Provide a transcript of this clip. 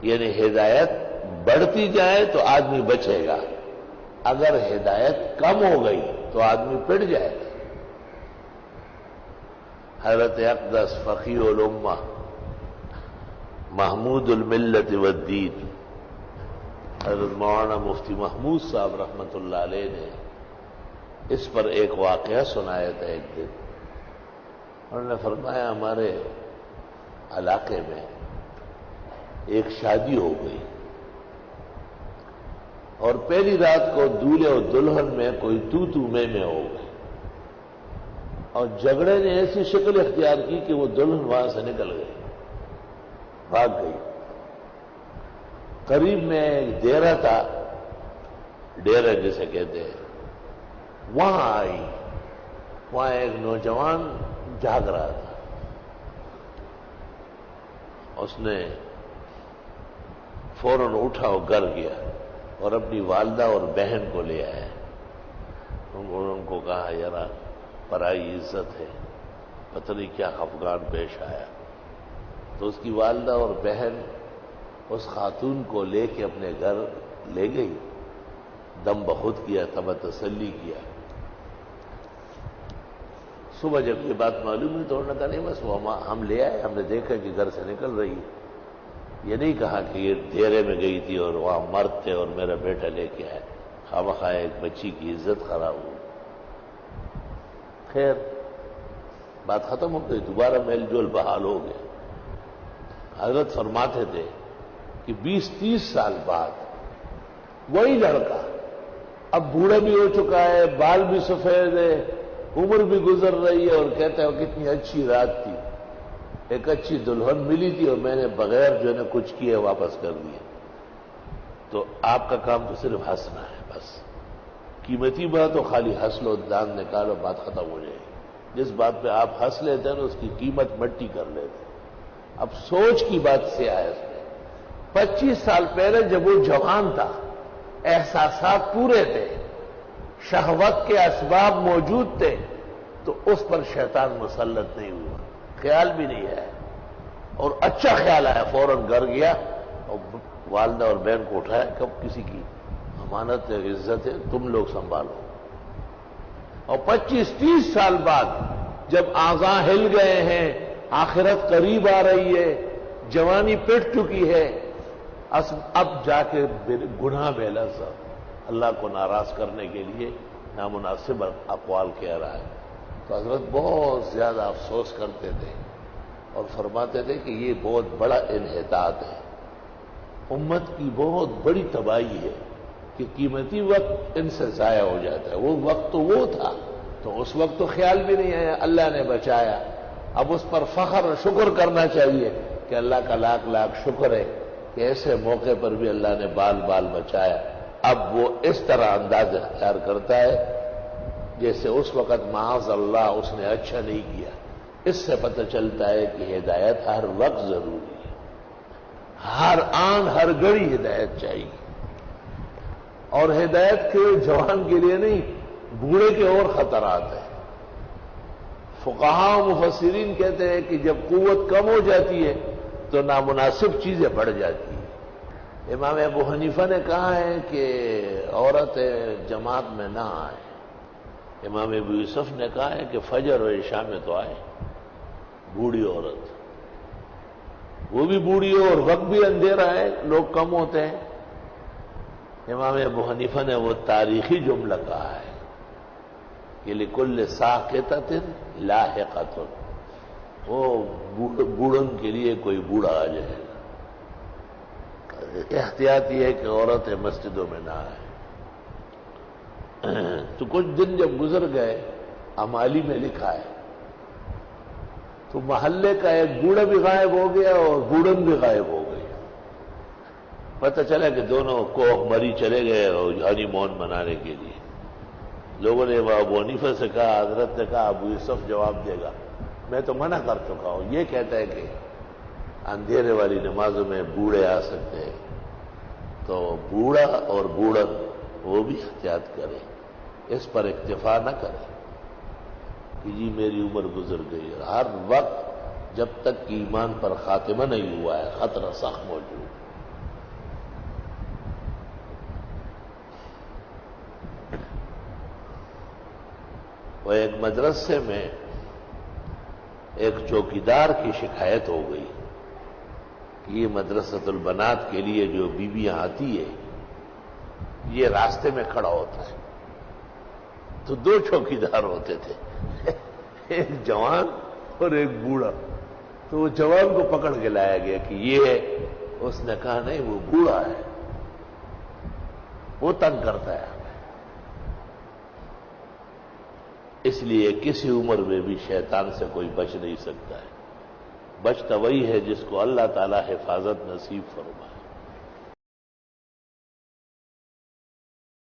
یعنی ہدایت بڑھتی جائے تو آدمی بچے گا، اگر ہدایت کم ہو گئی تو آدمی پڑ جائے گا۔ حضرت اقدس فقیہ الامہ محمود الملت والدین حضرت مولانا مفتی محمود صاحب رحمۃ اللہ علیہ نے اس پر ایک واقعہ سنایا تھا ایک دن۔ انہوں نے فرمایا ہمارے علاقے میں ایک شادی ہو گئی اور پہلی رات کو دولہے اور دلہن میں کوئی تو میں ہو گئی، اور جھگڑے نے ایسی شکل اختیار کی کہ وہ دلہن وہاں سے نکل گئی، بھاگ گئی۔ قریب میں ایک ڈیرا تھا، ڈیرا جسے کہتے ہیں، وہاں آئی، وہاں ایک نوجوان جاگ رہا تھا، اس نے فوراً اٹھا اور گھر گیا اور اپنی والدہ اور بہن کو لے آیا۔ ان کو کہا یار پرائی عزت ہے، پتہ نہیں کیا خفگان پیش آیا۔ تو اس کی والدہ اور بہن اس خاتون کو لے کے اپنے گھر لے گئی، دم بخود کیا، تب تسلی کیا۔ صبح جب یہ بات معلوم ہوئی تو انہوں نے کہا نہیں بس وہ ہم لے آئے، ہم نے دیکھا کہ گھر سے نکل رہی ہے، یہ نہیں کہا کہ یہ ڈیرے میں گئی تھی اور وہاں مرد تھے اور میرا بیٹا لے کے آیا، خواہ ایک بچی کی عزت خراب ہوئی۔ خیر بات ختم ہو گئی، دوبارہ میل جول بحال ہو گیا۔ حضرت فرماتے تھے کہ 20-30 سال بعد وہی لڑکا اب بوڑھا بھی ہو چکا ہے، بال بھی سفید ہے، عمر بھی گزر رہی ہے، اور کہتا ہے کتنی اچھی رات تھی، ایک اچھی دلہن ملی تھی اور میں نے بغیر جو ہے کچھ کیے واپس کر دیا۔ تو آپ کا کام تو صرف ہنسنا ہے، بس قیمتی بات تو خالی ہنس لو، دان نکالو، بات ختم ہو جائے گی۔ جس بات پہ آپ ہنس لیتے ہیں نا اس کی قیمت مٹی کر لیتے ہیں۔ اب سوچ کی بات سے آیا اس میں 25 سال پہلے جب وہ جوان تھا، احساسات پورے تھے، شہوت کے اسباب موجود تھے، تو اس پر شیطان مسلط نہیں ہوا، خیال بھی نہیں آیا، اور اچھا خیال آیا، فوراً گھر گیا اور والدہ اور بہن کو اٹھایا، کب کسی کی امانت ہے، عزت ہے، تم لوگ سنبھالو۔ اور 25-30 سال بعد جب اعضاء ہل گئے ہیں، آخرت قریب آ رہی ہے، جوانی پٹ چکی ہے، اب جا کے گناہ میں لفظ اللہ کو ناراض کرنے کے لیے نامناسب اقوال کہہ رہا ہے۔ تو حضرت بہت زیادہ افسوس کرتے تھے اور فرماتے تھے کہ یہ بہت بڑا انحطاط ہے، امت کی بہت بڑی تباہی ہے کہ قیمتی وقت ان سے ضائع ہو جاتا ہے۔ وہ وقت تو وہ تھا، تو اس وقت تو خیال بھی نہیں آیا، اللہ نے بچایا، اب اس پر فخر اور شکر کرنا چاہیے کہ اللہ کا لاکھ لاکھ شکر ہے کہ ایسے موقع پر بھی اللہ نے بال بال بچایا۔ اب وہ اس طرح انداز اختیار کرتا ہے جیسے اس وقت معاذ اللہ اس نے اچھا نہیں کیا۔ اس سے پتہ چلتا ہے کہ ہدایت ہر وقت ضروری ہے، ہر آن ہر گھڑی ہدایت چاہیے، اور ہدایت کے جوان کے لیے نہیں، بوڑھے کے اور خطرات ہیں۔ فقہاء و مفسرین کہتے ہیں کہ جب قوت کم ہو جاتی ہے تو نامناسب چیزیں بڑھ جاتی ہیں۔ امام ابو حنیفہ نے کہا ہے کہ عورتیں جماعت میں نہ آئیں، امام ابو یوسف نے کہا ہے کہ فجر و عشاء میں تو آئے۔ بوڑھی عورت، وہ بھی بوڑھی ہو اور وقت بھی اندھیرا ہے، لوگ کم ہوتے ہیں۔ امام ابو حنیفہ نے وہ تاریخی جملہ کہا ہے کہ لِكُلِّ سَاقِطَةٍ لَاحِقَةٌ، وہ بوڑھن کے لیے کوئی بوڑھا آ جائے گا۔ احتیاط یہ ہے کہ عورتیں مسجدوں میں نہ آئیں۔ تو کچھ دن جب گزر گئے، امالی میں لکھا ہے، تو محلے کا ایک بوڑھا بھی غائب ہو گیا اور بوڑھن بھی غائب ہو گئی۔ پتہ چلا کہ دونوں کوہ مری چلے گئے اور ہنی مون منانے کے لیے۔ لوگوں نے ابو حنیفہ سے کہا، حضرت نے کہا ابو یوسف جواب دے گا، میں تو منع کر چکا ہوں، یہ کہتا ہے کہ اندھیرے والی نمازوں میں بوڑھے آ سکتے ہیں، تو بوڑھا اور بوڑھن وہ بھی احتیاط کرے، اس پر اکتفا نہ کرے کہ جی میری عمر گزر گئی۔ ہر وقت جب تک کہ ایمان پر خاتمہ نہیں ہوا ہے خطرہ سخت موجود ہے۔ وہ ایک مدرسے میں ایک چوکیدار کی شکایت ہو گئی کہ یہ مدرسۃ البنات کے لیے جو بیویاں آتی ہے یہ راستے میں کھڑا ہوتا ہے. تو دو چوکیدار ہوتے تھے، ایک جوان اور ایک بوڑھا. تو وہ جوان کو پکڑ کے لایا گیا کہ یہ ہے. اس نے کہا نہیں، وہ بوڑھا ہے، وہ تنگ کرتا ہے. اس لیے کسی عمر میں بھی شیطان سے کوئی بچ نہیں سکتا ہے. بچتا وہی ہے جس کو اللہ تعالی حفاظت نصیب فرمائے.